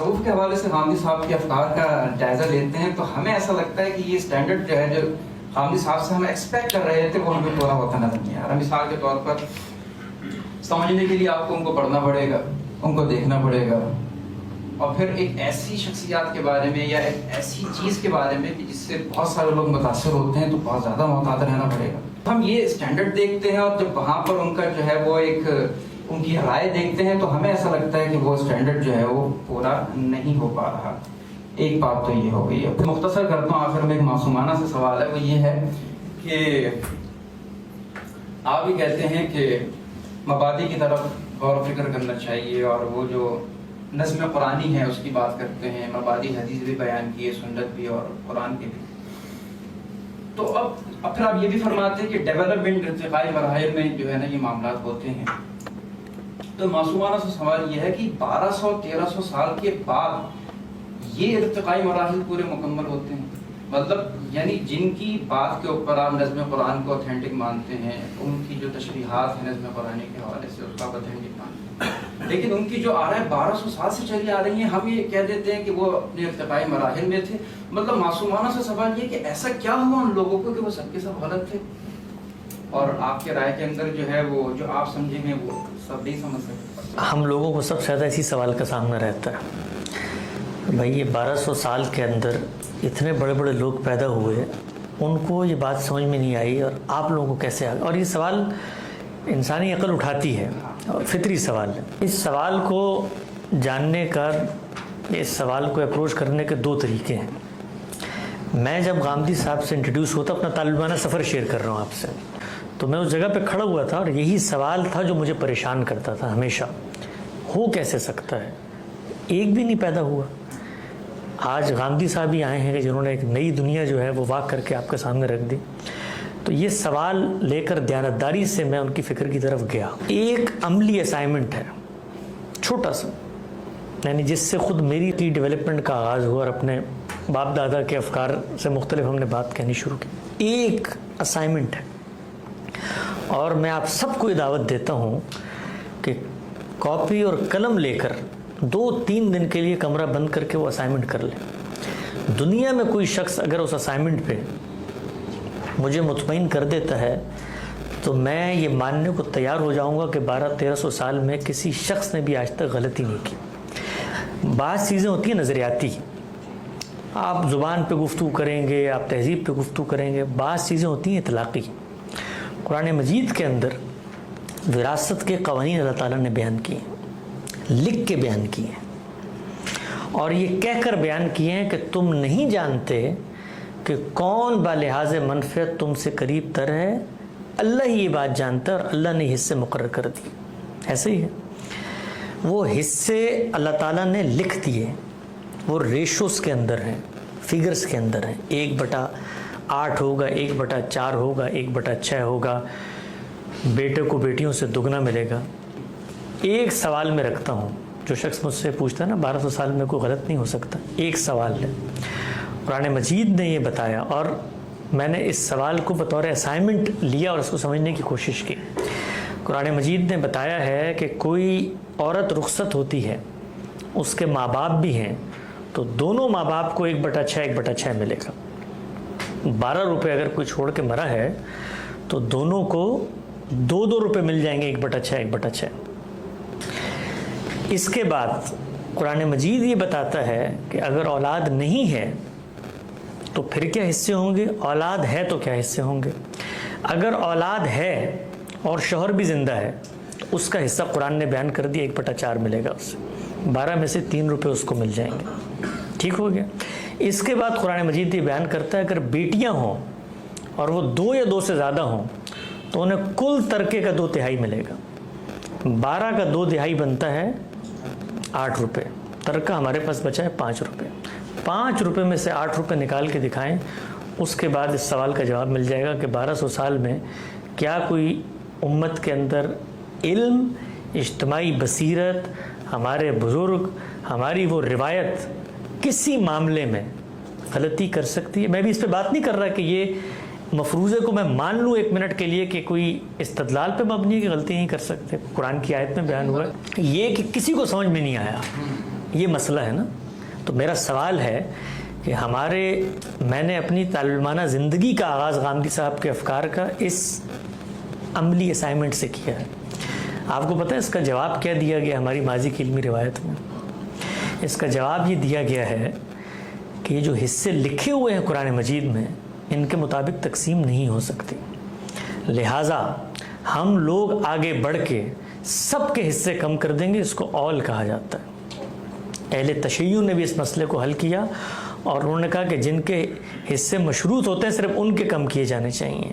تصوف کے حوالے سے غامدی صاحب کے افکار کا جائزہ لیتے ہیں تو ہمیں ایسا لگتا ہے کہ یہ اسٹینڈرڈ جو ہے جو غامدی صاحب سے ہم ایکسپیکٹ کر رہے تھے وہ ہمیں پورا ہوتا نظر نہیں آ رہا. مثال کے طور پر سمجھنے کے لیے آپ کو ان کو پڑھنا پڑے گا, ان کو دیکھنا پڑے گا, اور پھر ایک ایسی شخصیات کے بارے میں یا ایک ایسی چیز کے بارے میں کہ جس سے بہت سارے لوگ متاثر ہوتے ہیں تو بہت زیادہ محتاط رہنا پڑے گا. ہم یہ اسٹینڈرڈ دیکھتے ہیں اور جب وہاں پر ان کا جو ہے وہ ایک ان کی رائے دیکھتے ہیں تو ہمیں ایسا لگتا ہے کہ وہ اسٹینڈرڈ جو ہے وہ پورا نہیں ہو پا رہا. ایک بات تو یہ ہو گئی ہے. مختصر کرتا ہوں, آخر میں ایک معصومانہ سے سوال ہے, وہ یہ ہے کہ آپ بھی کہتے ہیں کہ مبادی کی طرف غور و فکر کرنا چاہیے اور وہ جو نظم قرآنی ہے اس کی بات کرتے ہیں, مبادی حدیث بھی بیان کی ہے, سنت بھی اور قرآن کی بھی. تو اب پھر آپ یہ بھی فرماتے ہیں کہ ڈیولپمنٹ ارتقائی مراحل میں جو ہے نا یہ معاملات ہوتے ہیں. تو معصومانہ سے سوال یہ ہے کہ 1200-1300 سال کے بعد یہ ارتقائی مراحل پورے مکمل ہوتے ہیں. مطلب یعنی جن کی بات کے اوپر آپ نظم قرآن کو اوتھینٹک مانتے ہیں, ان کی جو تشریحات ہیں نظم قرآن کے حوالے سے اس کا اوتھینٹک مانتے ہیں, لیکن ان کی جو آ رہا ہے 1200 سال سے چلی آ رہی ہیں, ہم یہ کہہ دیتے ہیں کہ وہ اپنے ارتقائی مراحل میں تھے. مطلب معصومانہ سے سوال یہ کہ ایسا کیا ہوا ان لوگوں کو کہ وہ سب کے سب غلط تھے اور آپ کے رائے کے اندر جو ہے وہ جو آپ سمجھیں گے وہ سب نہیں سمجھ سکتے؟ ہم لوگوں کو سب سے زیادہ اسی سوال کا سامنا رہتا ہے, بھائی یہ 1200 سال کے اندر اتنے بڑے بڑے لوگ پیدا ہوئے, ان کو یہ بات سمجھ میں نہیں آئی اور آپ لوگوں کو کیسے آ گئی؟ اور یہ سوال انسانی عقل اٹھاتی ہے, فطری سوال ہے. اس سوال کو جاننے کا, اس سوال کو اپروچ کرنے کے 2 طریقے ہیں. میں جب غامدی صاحب سے انٹروڈیوس ہوتا اپنا طالبانہ سفر شیئر کر رہا ہوں آپ سے, تو میں اس جگہ پہ کھڑا ہوا تھا اور یہی سوال تھا جو مجھے پریشان کرتا تھا ہمیشہ. ہو کیسے سکتا ہے, ایک بھی نہیں پیدا ہوا. آج غامدی صاحب ہی آئے ہیں کہ جنہوں نے ایک نئی دنیا جو ہے وہ واقع کر کے آپ کے سامنے رکھ دی. تو یہ سوال لے کر دیانتداری سے میں ان کی فکر کی طرف گیا. ایک عملی اسائنمنٹ ہے چھوٹا سا, یعنی جس سے خود میری ڈیولپمنٹ کا آغاز ہوا اور اپنے باپ دادا کے افکار سے مختلف ہم نے بات کہنی شروع کی. ایک اسائنمنٹ ہے اور میں آپ سب کو یہ دعوت دیتا ہوں کہ کاپی اور قلم لے کر 2-3 دن کے لیے کمرہ بند کر کے وہ اسائنمنٹ کر لیں. دنیا میں کوئی شخص اگر اس اسائنمنٹ پہ مجھے مطمئن کر دیتا ہے تو میں یہ ماننے کو تیار ہو جاؤں گا کہ 1200-1300 سال میں کسی شخص نے بھی آج تک غلطی نہیں کی. بعض چیزیں ہوتی ہیں نظریاتی, آپ زبان پہ گفتگو کریں گے, آپ تہذیب پہ گفتگو کریں گے. بعض چیزیں ہوتی ہیں اطلاقی. قرآن مجید کے اندر وراثت کے قوانین اللہ تعالیٰ نے بیان کیے ہیں, لکھ کے بیان کیے ہیں, اور یہ کہہ کر بیان کیے ہیں کہ تم نہیں جانتے کہ کون بالحاظ منفعت تم سے قریب تر ہے, اللہ ہی یہ بات جانتا ہے اور اللہ نے حصے مقرر کر دی. ایسے ہی ہے, وہ حصے اللہ تعالیٰ نے لکھ دیے, وہ ریشوز کے اندر ہیں, فگرز کے اندر ہیں. 1/8 ہوگا, 1/4 ہوگا, 1/6 ہوگا, بیٹے کو بیٹیوں سے دگنا ملے گا. ایک سوال میں رکھتا ہوں, جو شخص مجھ سے پوچھتا ہے نا 1200 سال میں کوئی غلط نہیں ہو سکتا, ایک سوال ہے. قرآن مجید نے یہ بتایا اور میں نے اس سوال کو بطور اسائنمنٹ لیا اور اس کو سمجھنے کی کوشش کی. قرآن مجید نے بتایا ہے کہ کوئی عورت رخصت ہوتی ہے, اس کے ماں باپ بھی ہیں, تو دونوں ماں باپ کو 1/6 ملے گا. 12 روپے اگر کوئی چھوڑ کے مرا ہے تو دونوں کو 2 روپے مل جائیں گے, 1/6. اس کے بعد قرآن مجید یہ بتاتا ہے کہ اگر اولاد نہیں ہے تو پھر کیا حصے ہوں گے, اولاد ہے تو کیا حصے ہوں گے. اگر اولاد ہے اور شوہر بھی زندہ ہے تو اس کا حصہ قرآن نے بیان کر دیا 1/4 ملے گا اسے. 12 میں سے 3 روپے اس کو مل جائیں گے. ٹھیک ہو گیا. اس کے بعد قرآن مجید یہ بیان کرتا ہے اگر بیٹیاں ہوں اور وہ 2 یا 2 سے زیادہ ہوں تو انہیں کل ترکے کا 2/3 ملے گا. 12 کا 2/3 بنتا ہے 8 روپے. ترکہ ہمارے پاس بچا ہے 5 روپے. 5 روپے میں سے 8 روپے نکال کے دکھائیں, اس کے بعد اس سوال کا جواب مل جائے گا کہ 1200 سال میں کیا کوئی امت کے اندر علم, اجتماعی بصیرت, ہمارے بزرگ, ہماری وہ روایت کسی معاملے میں غلطی کر سکتی ہے. میں بھی اس پہ بات نہیں کر رہا کہ یہ مفروضے کو میں مان لوں 1 منٹ کے لیے کہ کوئی استدلال پہ مبنی ہے کہ غلطی نہیں کر سکتے. قرآن کی آیت میں بیان ہوا ہے. یہ کہ کسی کو سمجھ میں نہیں آیا, یہ مسئلہ ہے نا. تو میرا سوال ہے کہ میں نے اپنی طالب علمانہ زندگی کا آغاز غامدی صاحب کے افکار کا اس عملی اسائنمنٹ سے کیا ہے. آپ کو پتہ ہے اس کا جواب کیا دیا گیا ہماری ماضی کی علمی روایت میں؟ اس کا جواب یہ دیا گیا ہے کہ یہ جو حصے لکھے ہوئے ہیں قرآن مجید میں ان کے مطابق تقسیم نہیں ہو سکتی، لہٰذا ہم لوگ آگے بڑھ کے سب کے حصے کم کر دیں گے. اس کو اول کہا جاتا ہے. اہل تشیع نے بھی اس مسئلے کو حل کیا اور انہوں نے کہا کہ جن کے حصے مشروط ہوتے ہیں صرف ان کے کم کیے جانے چاہیے.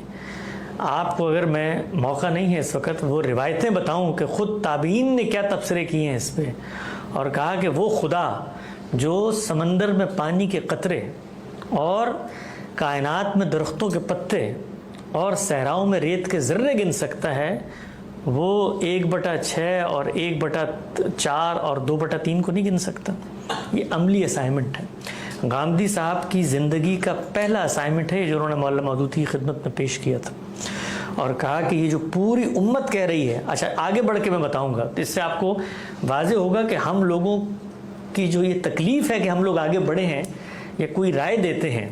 آپ کو اگر میں موقع نہیں ہے اس وقت وہ روایتیں بتاؤں کہ خود تابعین نے کیا تبصرے کیے ہیں اس پہ، اور کہا کہ وہ خدا جو سمندر میں پانی کے قطرے اور کائنات میں درختوں کے پتے اور صحراؤں میں ریت کے ذرے گن سکتا ہے، وہ 1/6 اور 1/4 اور 2/3 کو نہیں گن سکتا. یہ عملی اسائنمنٹ ہے. غامدی صاحب کی زندگی کا پہلا اسائنمنٹ ہے جو انہوں نے مولانا مودودی کی خدمت میں پیش کیا تھا، اور کہا کہ یہ جو پوری امت کہہ رہی ہے. اچھا آگے بڑھ کے میں بتاؤں گا، اس سے آپ کو واضح ہوگا کہ ہم لوگوں کی جو یہ تکلیف ہے کہ ہم لوگ آگے بڑھے ہیں یا کوئی رائے دیتے ہیں،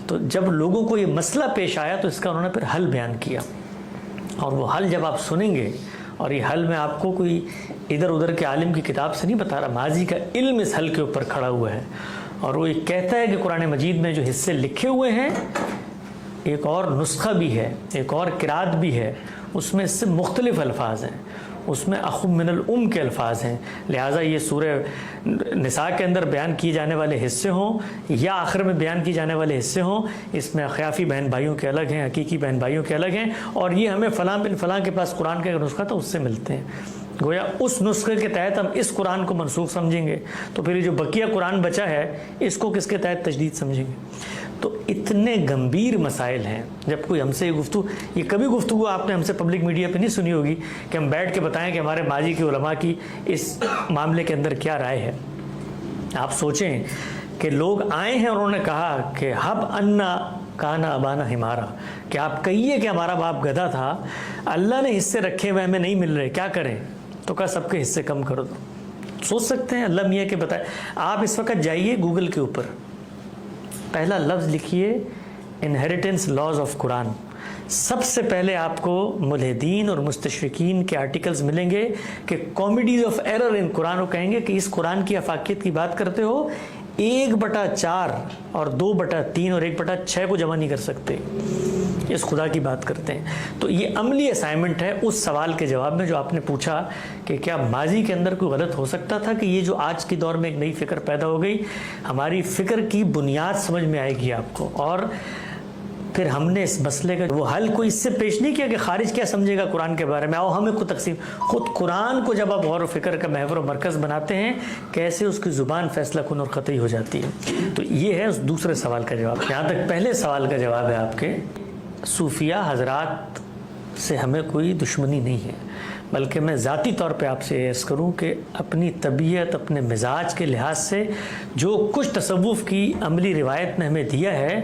تو جب لوگوں کو یہ مسئلہ پیش آیا تو اس کا انہوں نے پھر حل بیان کیا. اور وہ حل جب آپ سنیں گے، اور یہ حل میں آپ کو کوئی ادھر ادھر کے عالم کی کتاب سے نہیں بتا رہا، ماضی کا علم اس حل کے اوپر کھڑا ہوا ہے. اور وہ یہ کہتا ہے کہ قرآن مجید میں جو حصے لکھے ہوئے ہیں ایک اور نسخہ بھی ہے، ایک اور قرات بھی ہے، اس میں اس سے مختلف الفاظ ہیں، اس میں اخ من الام کے الفاظ ہیں. لہٰذا یہ سورہ نساء کے اندر بیان کیے جانے والے حصے ہوں یا آخر میں بیان کیے جانے والے حصے ہوں، اس میں خیافی بہن بھائیوں کے الگ ہیں، حقیقی بہن بھائیوں کے الگ ہیں، اور یہ ہمیں فلاں بن فلاں کے پاس قرآن کا ایک نسخہ تھا اس سے ملتے ہیں. گویا اس نسخے کے تحت ہم اس قرآن کو منسوخ سمجھیں گے، تو پھر یہ جو بقیہ قرآن بچا ہے اس کو کس کے تحت تجدید سمجھیں گے؟ تو اتنے گمبھیر مسائل ہیں. جب کوئی ہم سے یہ کبھی گفتگو آپ نے ہم سے پبلک میڈیا پہ نہیں سنی ہوگی کہ ہم بیٹھ کے بتائیں کہ ہمارے ماضی کے علماء کی اس معاملے کے اندر کیا رائے ہے. آپ سوچیں کہ لوگ آئے ہیں اور انہوں نے کہا کہ حب انا کانا ابانا ہمارا، کہ آپ کہیے کہ ہمارا باپ گدھا تھا، اللہ نے حصے رکھے ہوئے ہمیں نہیں مل رہے، کیا کریں؟ تو کہا سب کے حصے کم کر دو. سوچ سکتے ہیں اللہ میاں کے بتائے. آپ اس وقت جائیے گوگل کے اوپر، پہلا لفظ لکھیے انہیریٹنس لاز آف قرآن. سب سے پہلے آپ کو ملحدین اور مستشرقین کے آرٹیکلز ملیں گے کہ کامیڈیز آف ایرر ان قرآن، وہ کہیں گے کہ اس قرآن کی افاقیت کی بات کرتے ہو، 1/4 اور 2/3 اور 1/6 کو جمع نہیں کر سکتے، اس خدا کی بات کرتے ہیں. تو یہ عملی اسائنمنٹ ہے اس سوال کے جواب میں جو آپ نے پوچھا کہ کیا ماضی کے اندر کوئی غلط ہو سکتا تھا، کہ یہ جو آج کی دور میں ایک نئی فکر پیدا ہو گئی، ہماری فکر کی بنیاد سمجھ میں آئے گی آپ کو. اور پھر ہم نے اس مسئلے کا وہ حل کوئی اس سے پیش نہیں کیا کہ خارج کیا سمجھے گا قرآن کے بارے میں، آؤ ہمیں خود تقسیم. خود قرآن کو جب آپ غور و فکر کا محور و مرکز بناتے ہیں، کیسے اس کی زبان فیصلہ کن اور قطعی ہو جاتی ہے. تو یہ ہے اس دوسرے سوال کا جواب. یہاں تک پہلے سوال کا جواب ہے آپ کے، صوفیہ حضرات سے ہمیں کوئی دشمنی نہیں ہے، بلکہ میں ذاتی طور پہ آپ سے عرض کروں کہ اپنی طبیعت، اپنے مزاج کے لحاظ سے جو کچھ تصوف کی عملی روایت نے ہمیں دیا ہے،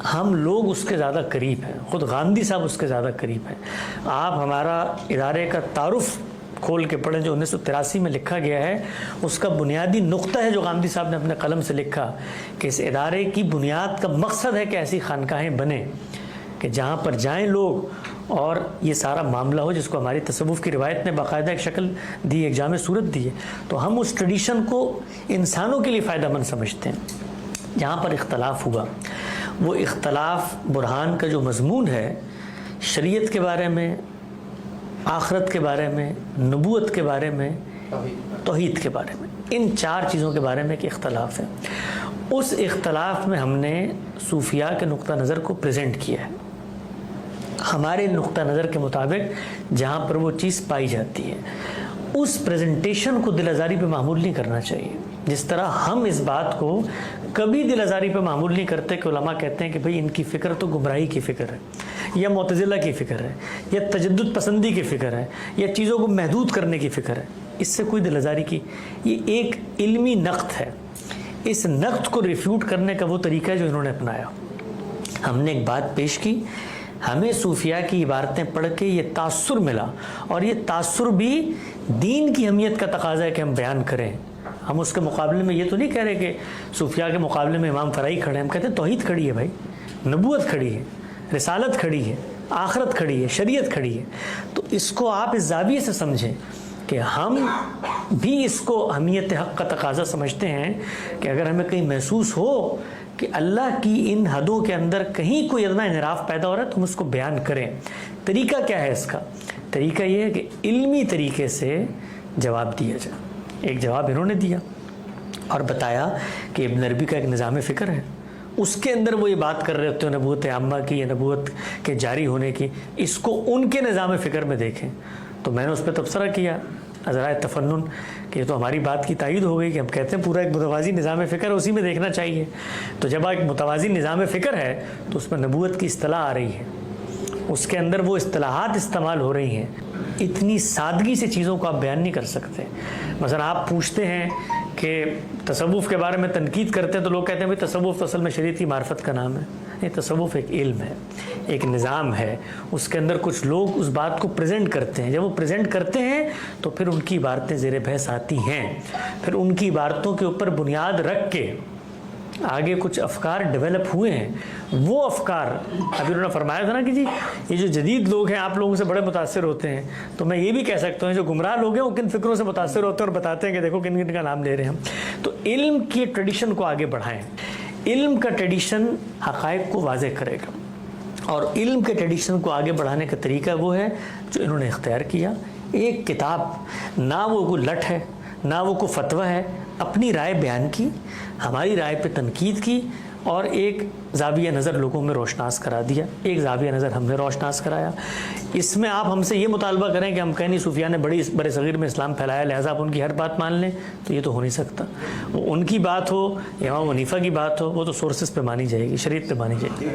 ہم لوگ اس کے زیادہ قریب ہیں. خود غامدی صاحب اس کے زیادہ قریب ہیں. آپ ہمارا ادارے کا تعارف کھول کے پڑھیں جو 1983 میں لکھا گیا ہے، اس کا بنیادی نقطہ ہے جو غامدی صاحب نے اپنے قلم سے لکھا کہ اس ادارے کی بنیاد کا مقصد ہے کہ ایسی خانقاہیں بنیں کہ جہاں پر جائیں لوگ اور یہ سارا معاملہ ہو، جس کو ہماری تصوف کی روایت نے باقاعدہ ایک شکل دی، ایک جامع صورت دی ہے. تو ہم اس ٹریڈیشن کو انسانوں کے لیے فائدہ مند سمجھتے ہیں. جہاں پر اختلاف ہوا، وہ اختلاف برہان کا جو مضمون ہے، شریعت کے بارے میں، آخرت کے بارے میں، نبوت کے بارے میں، توحید کے بارے میں، ان 4 چیزوں کے بارے میں ایک اختلاف ہے. اس اختلاف میں ہم نے صوفیاء کے نقطہ نظر کو پریزنٹ کیا ہے، ہمارے نقطہ نظر کے مطابق جہاں پر وہ چیز پائی جاتی ہے. اس پریزنٹیشن کو دل آزاری پہ معمول نہیں کرنا چاہیے. جس طرح ہم اس بات کو کبھی دل آزاری پہ معمول نہیں کرتے کہ علماء کہتے ہیں کہ بھئی ان کی فکر تو گمراہی کی فکر ہے، یا معتزلہ کی فکر ہے، یا تجدد پسندی کی فکر ہے، یا چیزوں کو محدود کرنے کی فکر ہے. اس سے کوئی دل آزاری کی، یہ ایک علمی نقد ہے. اس نقد کو ریفیوٹ کرنے کا وہ طریقہ ہے جو انہوں نے اپنایا. ہم نے ایک بات پیش کی، ہمیں صوفیاء کی عبارتیں پڑھ کے یہ تاثر ملا، اور یہ تاثر بھی دین کی اہمیت کا تقاضا ہے کہ ہم بیان کریں. ہم اس کے مقابلے میں یہ تو نہیں کہہ رہے کہ صوفیاء کے مقابلے میں امام فرائی کھڑے ہیں، ہم کہتے ہیں توحید کھڑی ہے بھائی، نبوت کھڑی ہے، رسالت کھڑی ہے، آخرت کھڑی ہے، شریعت کھڑی ہے. تو اس کو آپ اس زاویے سے سمجھیں کہ ہم بھی اس کو اہمیت حق کا تقاضا سمجھتے ہیں کہ اگر ہمیں کہیں محسوس ہو کہ اللہ کی ان حدوں کے اندر کہیں کوئی ادنا انحراف پیدا ہو رہا ہے تو ہم اس کو بیان کریں. طریقہ کیا ہے اس کا؟ طریقہ یہ ہے کہ علمی طریقے سے جواب دیا جائے. ایک جواب انہوں نے دیا اور بتایا کہ ابن عربی کا ایک نظام فکر ہے، اس کے اندر وہ یہ بات کر رہے ہوتے ہیں نبوت عامہ کی یا نبوت کے جاری ہونے کی، اس کو ان کے نظام فکر میں دیکھیں. تو میں نے اس پہ تبصرہ کیا ذرائع تفنن کہ تو ہماری بات کی تائید ہو گئی کہ ہم کہتے ہیں پورا ایک متوازی نظام فکر ہے، اسی میں دیکھنا چاہیے. تو جب ایک متوازی نظام فکر ہے تو اس میں نبوت کی اصطلاح آ رہی ہے، اس کے اندر وہ اصطلاحات استعمال ہو رہی ہیں. اتنی سادگی سے چیزوں کو آپ بیان نہیں کر سکتے. مثلا آپ پوچھتے ہیں کہ تصوف کے بارے میں تنقید کرتے ہیں تو لوگ کہتے ہیں بھائی تصوف اصل میں شریعت کی معرفت کا نام ہے. یہ تصوف ایک علم ہے، ایک نظام ہے، اس کے اندر کچھ لوگ اس بات کو پریزنٹ کرتے ہیں. جب وہ پریزنٹ کرتے ہیں تو پھر ان کی عبارتیں زیر بحث آتی ہیں، پھر ان کی عبارتوں کے اوپر بنیاد رکھ کے آگے کچھ افکار ڈیولپ ہوئے ہیں. وہ افکار ابھی انہوں نے فرمایا تھا نا کہ جی یہ جو جدید لوگ ہیں آپ لوگوں سے بڑے متاثر ہوتے ہیں، تو میں یہ بھی کہہ سکتا ہوں جو گمراہ لوگ ہیں وہ کن فکروں سے متاثر ہوتے ہیں اور بتاتے ہیں کہ دیکھو کن کن کا نام لے رہے ہیں ہم. تو علم کی ٹریڈیشن کو آگے بڑھائیں. علم کا ٹریڈیشن حقائق کو واضح کرے گا، اور علم کے ٹریڈیشن کو آگے بڑھانے کا طریقہ وہ ہے جو انہوں نے اختیار کیا. ایک کتاب، نہ وہ کوئی لٹ ہے نہ وہ کوئی فتویٰ ہے، اپنی رائے بیان کی، ہماری رائے پہ تنقید کی اور ایک زاویہ نظر لوگوں میں روشناس کرا دیا. ایک زاویہ نظر ہم نے روشناس کرایا. اس میں آپ ہم سے یہ مطالبہ کریں کہ ہم کہیں نہیں صوفیاء نے بڑے صغیر میں اسلام پھیلایا لہٰذا آپ ان کی ہر بات مان لیں، تو یہ تو ہو نہیں سکتا. وہ ان کی بات ہو، امام حنیفہ کی بات ہو، وہ تو سورسز پہ مانی جائے گی، شریعت پہ مانی جائے گی.